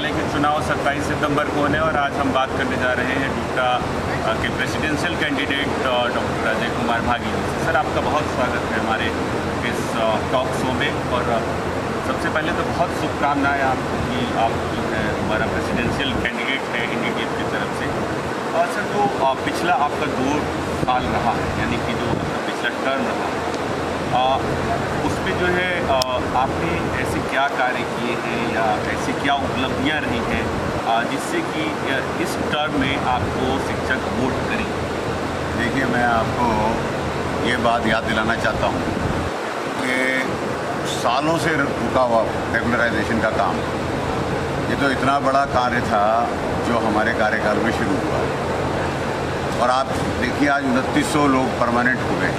विद्यालय के चुनाव 27 सितंबर को होने और आज हम बात करने जा रहे हैं डूटा के presidential candidate doctor Ajay Kumar भागी जी से। सर, आपका बहुत स्वागत है हमारे इस टॉक शो में। और सबसे पहले तो बहुत शुभकामनाएं आपको कि आप जो है हमारा प्रेसिडेंशियल कैंडिडेट है इंडिया की तरफ से। और सर, जो पिछला आपका 2 साल रहा है, यानी कि जो पिछला टर्म रहा, उस पर जो है आपने ऐसे क्या कार्य किए हैं या ऐसी क्या उपलब्धियां रही हैं जिससे कि इस टर्म में आपको शिक्षक वोट करें? देखिए, मैं आपको ये बात याद दिलाना चाहता हूँ कि सालों से रुका हुआ रेगुलराइजेशन का काम, ये तो इतना बड़ा कार्य था जो हमारे कार्यकाल में शुरू हुआ। और आप देखिए, आज 2900 लोग परमानेंट हो गए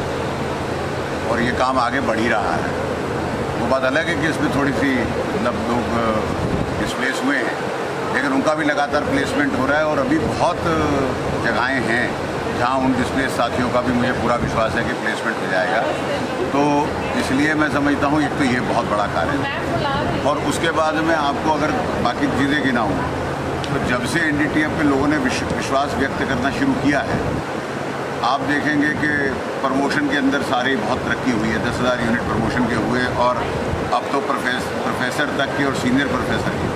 और ये काम आगे बढ़ ही रहा है। वो बात अलग है कि इसमें थोड़ी सी मतलब लोग डिस्प्लेस हुए हैं, लेकिन उनका भी लगातार प्लेसमेंट हो रहा है। और अभी बहुत जगहें हैं जहां उन डिस्प्लेस साथियों का भी मुझे पूरा विश्वास है कि प्लेसमेंट हो जाएगा। तो इसलिए मैं समझता हूं एक तो ये बहुत बड़ा कार्य है। और उसके बाद में आपको अगर बाकी चीज़ें गिनाऊँ तो जब से NDTF पे लोगों ने विश्वास व्यक्त करना शुरू किया है, आप देखेंगे कि प्रमोशन के अंदर सारी बहुत तरक्की हुई है। 10,000 यूनिट प्रमोशन के हुए और अब तो प्रोफेसर तक के और सीनियर प्रोफेसर के।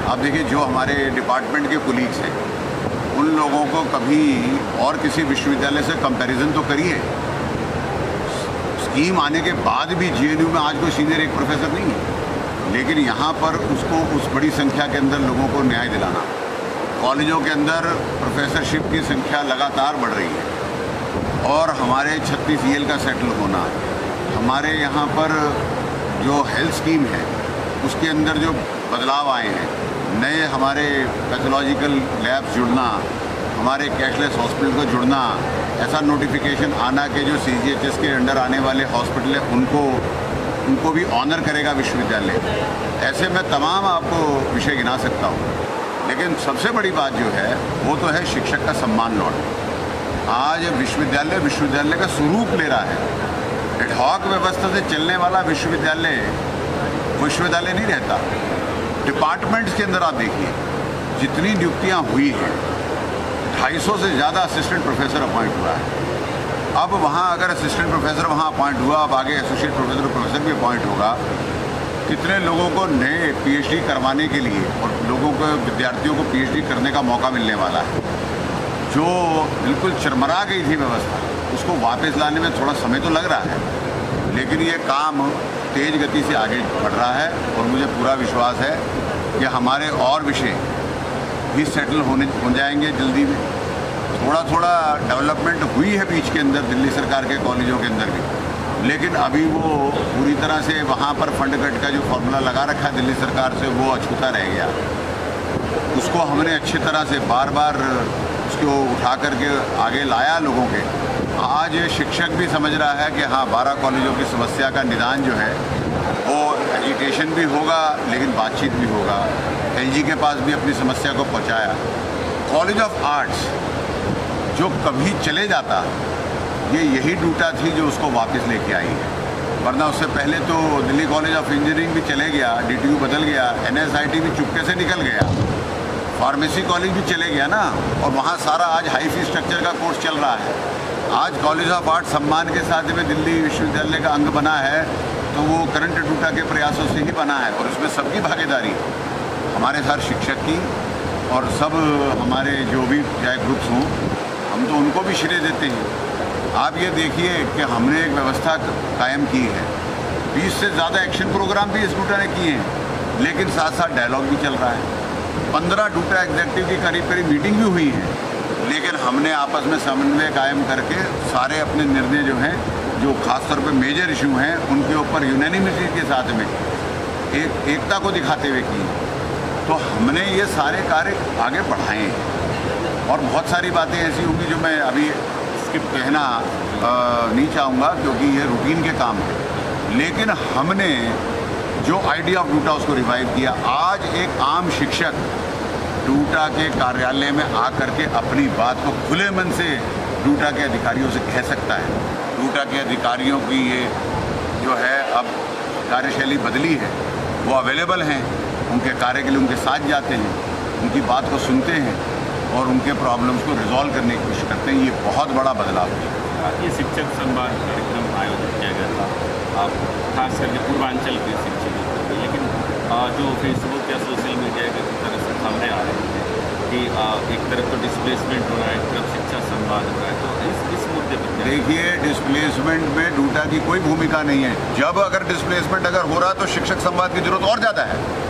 आप देखिए, जो हमारे डिपार्टमेंट के कोलीग्स हैं उन लोगों को कभी और किसी विश्वविद्यालय से कंपैरिजन तो करिए। स्कीम आने के बाद भी GNU में आज कोई सीनियर एक प्रोफेसर नहीं है, लेकिन यहाँ पर उसको उस बड़ी संख्या के अंदर लोगों को न्याय दिलाना, कॉलेजों के अंदर प्रोफेसरशिप की संख्या लगातार बढ़ रही है और हमारे 36 EL का सेटल होना, हमारे यहाँ पर जो हेल्थ स्कीम है उसके अंदर जो बदलाव आए हैं, नए हमारे पैथोलॉजिकल लैब्स जुड़ना, हमारे कैशलेस हॉस्पिटल को जुड़ना, ऐसा नोटिफिकेशन आना कि जो CGHS के अंडर आने वाले हॉस्पिटल है उनको भी ऑनर करेगा विश्वविद्यालय। ऐसे मैं तमाम आपको विषय गिना सकता हूँ, लेकिन सबसे बड़ी बात जो है वो तो है शिक्षक का सम्मान लौटना। आज विश्वविद्यालय का स्वरूप ले रहा है। एडहॉक व्यवस्था से चलने वाला विश्वविद्यालय नहीं रहता। डिपार्टमेंट्स के अंदर आप देखिए जितनी नियुक्तियां हुई हैं, 250 से ज़्यादा असिस्टेंट प्रोफेसर अपॉइंट हुआ है। अब वहाँ अगर असिस्टेंट प्रोफेसर वहाँ अपॉइंट हुआ, अब आगे एसोसिएट प्रोफेसर भी अपॉइंट होगा। कितने लोगों को नए PhD करवाने के लिए और लोगों को, विद्यार्थियों को PhD करने का मौका मिलने वाला है। जो बिल्कुल चरमरा गई थी व्यवस्था, उसको वापस लाने में थोड़ा समय तो लग रहा है, लेकिन ये काम तेज़ गति से आगे बढ़ रहा है और मुझे पूरा विश्वास है कि हमारे और विषय भी सेटल हो जाएंगे जल्दी में। थोड़ा डेवलपमेंट हुई है बीच के अंदर दिल्ली सरकार के कॉलेजों के अंदर भी, लेकिन अभी वो पूरी तरह से वहाँ पर फंड कट का जो फॉर्मूला लगा रखा है दिल्ली सरकार से, वो अछूता रह गया। उसको हमने अच्छी तरह से बार उसको उठा करके आगे लाया लोगों के। आज शिक्षक भी समझ रहा है कि हाँ, 12 कॉलेजों की समस्या का निदान जो है वो एजुकेशन भी होगा, लेकिन बातचीत भी होगा। LG के पास भी अपनी समस्या को पहुंचाया। कॉलेज ऑफ आर्ट्स जो कभी चले जाता, यही डूटा थी जो उसको वापस लेके आई है। वरना उससे पहले तो दिल्ली कॉलेज ऑफ इंजीनियरिंग भी चले गया, DTU बदल गया, NSIT भी चुपके से निकल गया, फार्मेसी कॉलेज भी चले गया ना, और वहाँ सारा आज हाई फी स्ट्रक्चर का कोर्स चल रहा है। आज कॉलेज ऑफ आर्ट सम्मान के साथ में दिल्ली विश्वविद्यालय का अंग बना है, तो वो करंट डूटा के प्रयासों से ही बना है। और उसमें सबकी भागीदारी, हमारे साथ शिक्षक की और सब हमारे जो भी चाहे ग्रुप्स हों, हम तो उनको भी श्रेय देते हैं। आप ये देखिए कि हमने एक व्यवस्था कायम की है। 20 से ज़्यादा एक्शन प्रोग्राम भी इस डूटा ने किए हैं, लेकिन साथ साथ डायलॉग भी चल रहा है। 15 डूटा एग्जेक्टिव की करीब मीटिंग भी हुई है, लेकिन हमने आपस में समन्वय कायम करके सारे अपने निर्णय जो हैं, जो खासतौर पे मेजर इशू हैं, उनके ऊपर यूनैनिमिटी के साथ में एकता को दिखाते हुए की। तो हमने ये सारे कार्य आगे बढ़ाए हैं। और बहुत सारी बातें ऐसी होंगी जो मैं अभी स्किप कहना नहीं चाहूँगा, क्योंकि ये रूटीन के काम है। लेकिन हमने जो आइडिया ऑफ डूटा उसको रिवाइव किया। आज एक आम शिक्षक डूटा के कार्यालय में आकर के अपनी बात को खुले मन से डूटा के अधिकारियों से कह सकता है। डूटा के अधिकारियों की ये जो है अब कार्यशैली बदली है। वो अवेलेबल हैं, उनके कार्य के लिए उनके साथ जाते हैं, उनकी बात को सुनते हैं और उनके प्रॉब्लम्स को रिजॉल्व करने की कोशिश करते हैं। ये बहुत बड़ा बदलाव है। ये शिक्षक संवाद कार्यक्रम आयोजित किया गया था, आप खास करके पूर्वांचल के शिक्षकों के लिए, लेकिन जो फेसबुक या सोशल मीडिया की तरफ से खबरें आ रही हैं कि एक तरफ तो डिस्प्लेसमेंट हो रहा है, एक तरफ शिक्षा संवाद हो रहा है, तो इस मुद्दे पर देखिए, डिस्प्लेसमेंट में डूटा की कोई भूमिका नहीं है। जब अगर डिस्प्लेसमेंट अगर हो रहा तो शिक्षक संवाद की जरूरत और ज़्यादा है।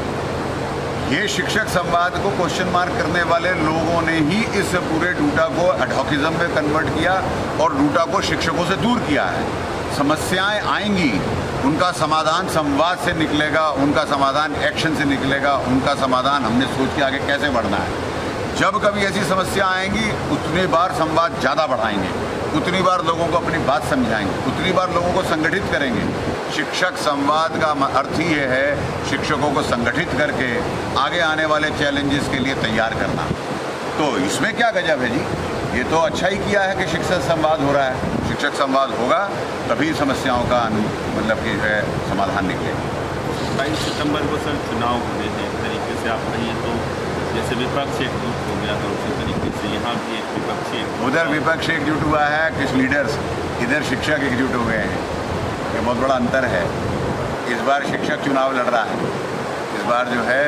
ये शिक्षक संवाद को क्वेश्चन मार्क करने वाले लोगों ने ही इस पूरे डूटा को एडहॉकिज्म में कन्वर्ट किया और डूटा को शिक्षकों से दूर किया है। समस्याएं आएंगी, उनका समाधान संवाद से निकलेगा, उनका समाधान एक्शन से निकलेगा, उनका समाधान हमने सोच के आगे कैसे बढ़ना है। जब कभी ऐसी समस्या आएंगी उतनी बार संवाद ज़्यादा बढ़ाएंगे, उतनी बार लोगों को अपनी बात समझाएंगे, उतनी बार लोगों को संगठित करेंगे। शिक्षक संवाद का अर्थ ही ये है शिक्षकों को संगठित करके आगे आने वाले चैलेंजेस के लिए तैयार करना। तो इसमें क्या गजब है जी, ये तो अच्छा ही किया है कि शिक्षक संवाद हो रहा है। शिक्षक संवाद होगा तभी समस्याओं का मतलब कि समाधान निकलेगा। 22 सितंबर को सर चुनाव होने हैं, एक तरीके से आप कहिए तो जैसे विपक्ष एकजुट हो गया था उसी तरीके से यहाँ भी एक विपक्षी, उधर विपक्ष एकजुट हुआ है कुछ लीडर्स, इधर शिक्षक एकजुट हो गए हैं। ये बहुत बड़ा अंतर है। इस बार शिक्षक चुनाव लड़ रहा है, इस बार जो है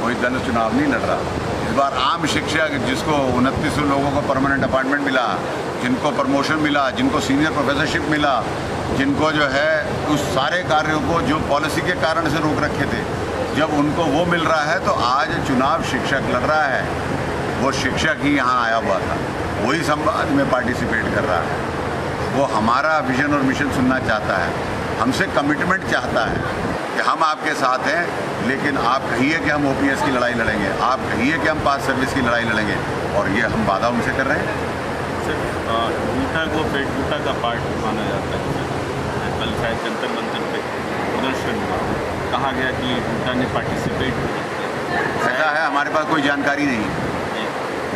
कोई दल चुनाव नहीं लड़ रहा। इस बार आम शिक्षक जिसको 29 लोगों को परमानेंट अपॉइंटमेंट मिला, जिनको प्रमोशन मिला, जिनको सीनियर प्रोफेसरशिप मिला, जिनको जो है उस सारे कार्यों को जो पॉलिसी के कारण से रोक रखे थे, जब उनको वो मिल रहा है तो आज चुनाव शिक्षक लड़ रहा है। वो शिक्षक ही यहाँ आया हुआ था, वही संवाद में पार्टिसिपेट कर रहा है। वो हमारा विजन और मिशन सुनना चाहता है, हमसे कमिटमेंट चाहता है कि हम आपके साथ हैं, लेकिन आप कहिए कि हम OPS की लड़ाई लड़ेंगे, आप कहिए कि हम पास सर्विस की लड़ाई लड़ेंगे, और ये हम वादा उनसे कर रहे हैं। सर डूटा को पेट डूटा का पार्ट माना जाता है। कल शायद जंतर मंतर पे प्रदर्शन हुआ, कहा गया कि डूटा ने पार्टिसिपेट किया। ऐसा है, हमारे पास कोई जानकारी नहीं है,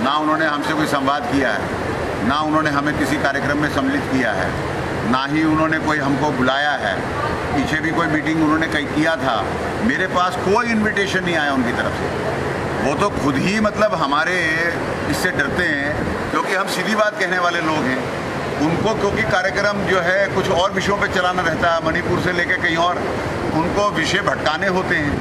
ना उन्होंने हमसे कोई संवाद किया है, ना उन्होंने हमें किसी कार्यक्रम में सम्मिलित किया है, ना ही उन्होंने कोई हमको बुलाया है। पीछे भी कोई मीटिंग उन्होंने कहीं किया था, मेरे पास कोई इनविटेशन नहीं आया उनकी तरफ से। वो तो खुद ही मतलब हमारे इससे डरते हैं, क्योंकि हम सीधी बात कहने वाले लोग हैं। उनको क्योंकि कार्यक्रम जो है कुछ और विषयों पे चलाना रहता है, मणिपुर से लेकर कहीं और, उनको विषय भटकाने होते हैं।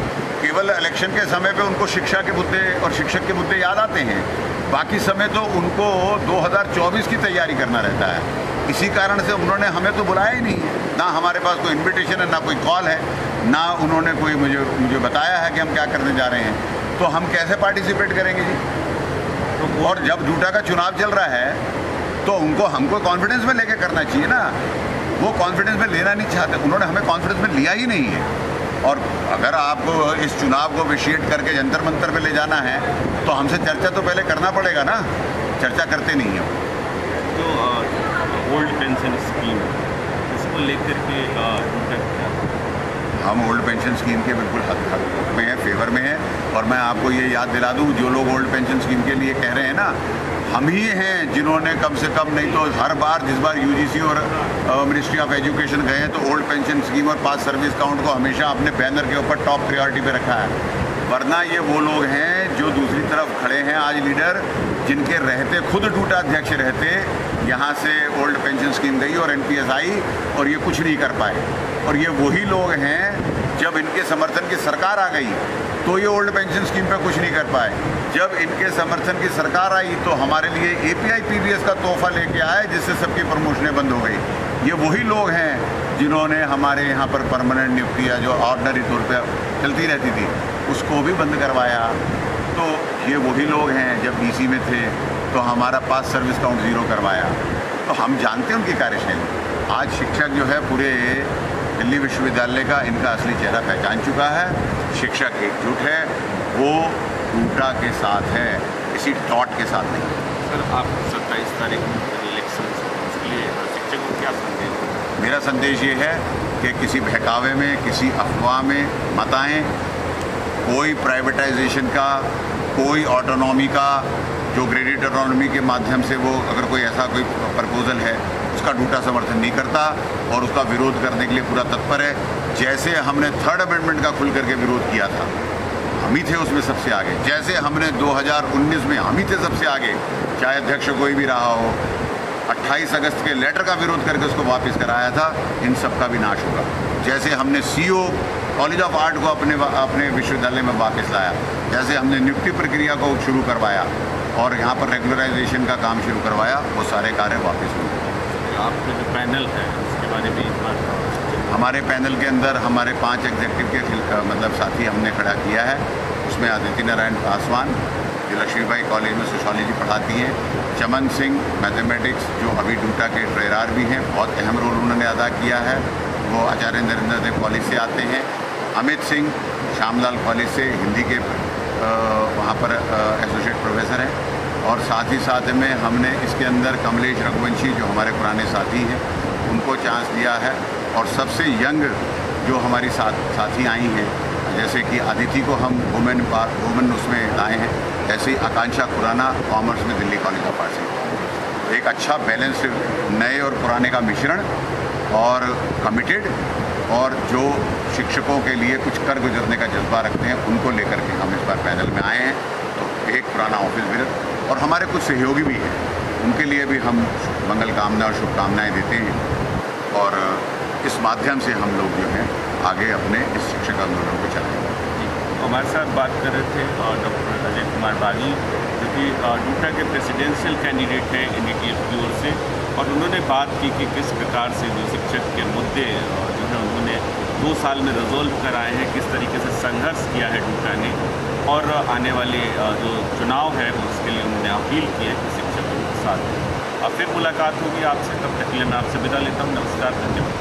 केवल इलेक्शन के समय पे उनको शिक्षा के मुद्दे और शिक्षक के मुद्दे याद आते हैं, बाकी समय तो उनको 2024 की तैयारी करना रहता है। इसी कारण से उन्होंने हमें तो बुलाया ही नहीं है, ना हमारे पास कोई इनविटेशन है, ना कोई कॉल है, ना उन्होंने कोई मुझे बताया है कि हम क्या करने जा रहे हैं। तो हम कैसे पार्टिसिपेट करेंगे जी? तो और जब डूटा का चुनाव चल रहा है तो उनको हमको कॉन्फिडेंस में लेके करना चाहिए ना। वो कॉन्फिडेंस में लेना नहीं चाहते, उन्होंने हमें कॉन्फिडेंस में लिया ही नहीं है। और अगर आपको इस चुनाव को विशिएट करके जंतर मंतर पे ले जाना है तो हमसे चर्चा तो पहले करना पड़ेगा ना, चर्चा करते नहीं है। तो ओल्ड पेंशन स्कीम, इसको लेकर के हम ओल्ड पेंशन स्कीम के बिल्कुल हक में है, फेवर में है। और मैं आपको ये याद दिला दूँ, जो लोग ओल्ड पेंशन स्कीम के लिए कह रहे हैं ना, हम ही हैं जिन्होंने कम से कम नहीं तो हर बार जिस बार UGC और मिनिस्ट्री ऑफ एजुकेशन गए हैं तो ओल्ड पेंशन स्कीम और पास सर्विस काउंट को हमेशा अपने बैनर के ऊपर टॉप प्रायोरिटी पे रखा है। वरना ये वो लोग हैं जो दूसरी तरफ खड़े हैं आज लीडर, जिनके रहते खुद डूटा अध्यक्ष रहते यहाँ से ओल्ड पेंशन स्कीम गई और NPS आई और ये कुछ नहीं कर पाए। और ये वही लोग हैं जब इनके समर्थन की सरकार आ गई तो ये ओल्ड पेंशन स्कीम पे कुछ नहीं कर पाए। जब इनके समर्थन की सरकार आई तो हमारे लिए API PBS का तोहफा लेके आए, जिससे सबकी प्रमोशनें बंद हो गई। ये वही लोग हैं जिन्होंने हमारे यहाँ पर परमानेंट नियुक्तियाँ जो ऑर्डनरी तौर पर चलती रहती थी उसको भी बंद करवाया। तो ये वही लोग हैं जब DC में थे तो हमारा पास सर्विस काउंट 0 करवाया। तो हम जानते हैं उनकी कार्यशैली। आज शिक्षक जो है पूरे दिल्ली विश्वविद्यालय का इनका असली चेहरा पहचान चुका है। शिक्षक एकजुट है, वो डूटा के साथ है, किसी टॉट के साथ नहीं। सर आप 27 तारीख को इलेक्शन, उसके लिए शिक्षकों को क्या संदेश? मेरा संदेश ये है कि किसी बहकावे में, किसी अफवाह में मत आएँ। कोई प्राइवेटाइजेशन का, कोई ऑटोनॉमी का, जो ग्रेडेड ऑटोनॉमी के माध्यम से वो अगर कोई ऐसा कोई प्रपोजल है उसका डूटा समर्थन नहीं करता और उसका विरोध करने के लिए पूरा तत्पर है। जैसे हमने थर्ड अमेंडमेंट का खुल करके विरोध किया था, हम ही थे उसमें सबसे आगे। जैसे हमने 2019 में हम ही थे सबसे आगे, चाहे अध्यक्ष कोई भी रहा हो। 28 अगस्त के लेटर का विरोध करके उसको वापस कराया था, इन सब का भी नाश होगा। जैसे हमने CO कॉलेज ऑफ आर्ट को अपने विश्वविद्यालय में वापस लाया, जैसे हमने नियुक्ति प्रक्रिया को शुरू करवाया और यहाँ पर रेगुलराइजेशन का काम शुरू करवाया, वो सारे कार्य वापस हुए। आपका जो पैनल है उसके बारे में एक बात। हमारे पैनल के अंदर हमारे 5 एग्जीक्यूटिव के मतलब साथी हमने खड़ा किया है। उसमें आदित्य नारायण पासवान जो लक्ष्मीबाई कॉलेज में सोशोलॉजी पढ़ाती हैं, चमन सिंह मैथमेटिक्स जो अभी डूटा के ट्रेरार भी हैं, बहुत अहम रोल उन्होंने अदा किया है, वो आचार्य नरेंद्र देव कॉलेज से आते हैं। अमित सिंह श्यामलाल कॉलेज से हिंदी के वहाँ पर एसोसिएट प्रोफेसर हैं। और साथ ही साथ में हमने इसके अंदर कमलेश रघुवंशी जो हमारे पुराने साथी हैं उनको चांस दिया है। और सबसे यंग जो हमारी साथी आई हैं, जैसे कि अदिति को हम वुमेन उसमें लाए हैं, ऐसे ही आकांक्षा खुराना कॉमर्स में दिल्ली कॉलेज ऑफ आर्ट्स से। एक अच्छा बैलेंस नए और पुराने का मिश्रण और कमिटेड, और जो शिक्षकों के लिए कुछ कर गुजरने का जज्बा रखते हैं, उनको लेकर के हम इस बार पैनल में आए हैं। तो एक पुराना ऑफिस विजिट और हमारे कुछ सहयोगी भी हैं, उनके लिए भी हम मंगल कामना और शुभकामनाएँ देते हैं। और इस माध्यम से हम लोग जो हैं आगे अपने इस शिक्षक आंदोलन को चलाएंगे। हमारे साथ बात कर रहे थे डॉक्टर अजय कुमार बागी, जो कि डूटा के प्रेसिडेंशियल कैंडिडेट हैं NDTF की ओर से, और उन्होंने बात की कि किस प्रकार से जो शिक्षक के मुद्दे जो है उन्होंने 2 साल में रिजोल्व कराए हैं, किस तरीके से संघर्ष किया है डूटा ने, और आने वाले जो चुनाव है उसके लिए उन्होंने अपील की है कि शिक्षकों के साथ। अब फिर मुलाकात होगी आपसे, तब तक के लिए मैं आपसे विदा लेता हूँ। नमस्कार, धन्यवाद।